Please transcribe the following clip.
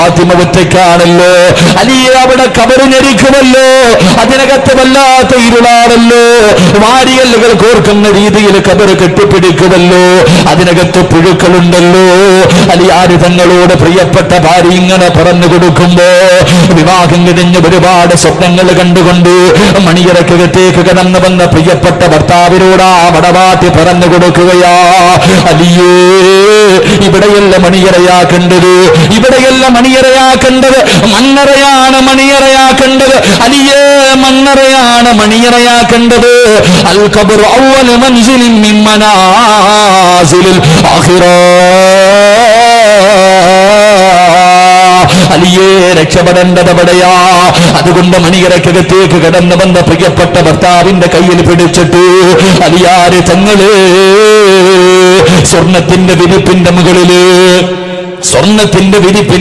ഫാത്തിമ ഒറ്റയ്ക്കാണല്ലോ. അലിയെ അവിടെ കബറ് ഞെരിക്കുമല്ലോ, അതിനകത്ത് വല്ലാത്ത ഇരുളാണല്ലോ, വാരിയല്ലുകൾ കോർക്കുന്ന രീതിയിൽ കബറ് കെട്ടിപ്പിടിക്കുമല്ലോ, അതിനകത്ത് പുഴുക്കളുണ്ടല്ലോ. അലിയാര് തങ്ങളോട് പ്രിയപ്പെട്ട ഭാര്യ ഇങ്ങനെ പറഞ്ഞു കൊടുക്കുമ്പോ വിവാഹം കഴിഞ്ഞ് ഒരുപാട് സ്വപ്നങ്ങൾ കണ്ടുകൊണ്ട് മണിയറക്കകത്തേക്ക് കടന്നു വന്ന പ്രിയപ്പെട്ട ഭർത്താവിനോട് ആ മടവാട്ടി പറഞ്ഞു കൊടുക്കുകയാ, അലിയേ ഇവിടെയല്ല മണിയറയാക്കേണ്ടത്, ഇവിടെയല്ല മണിയറയാക്കേണ്ടത്, മണ്ണറയാണ് മണിയറയാക്കേണ്ടത്. അലിയേ മണ്ണറയാണ് മണിയറയാക്കേണ്ടത്. അൽ ഖബ്റു അവ്വലു മൻസിലിൻ മിൻ മനാസിലിൽ ആഖിറ. അലിയെ രക്ഷപ്പെടേണ്ടത് എവിടെയാ? അതുകൊണ്ട് മണിയറക്കകത്തേക്ക് കടന്നു വന്ന പ്രിയപ്പെട്ട ഭർത്താവിന്റെ കയ്യിൽ പിടിച്ചിട്ട് അലിയാര് തങ്ങള് സ്വർണത്തിന്റെ വിരിപ്പിന്റെ മുകളില്, സ്വർണത്തിന്റെ വിരിപ്പിന്റെ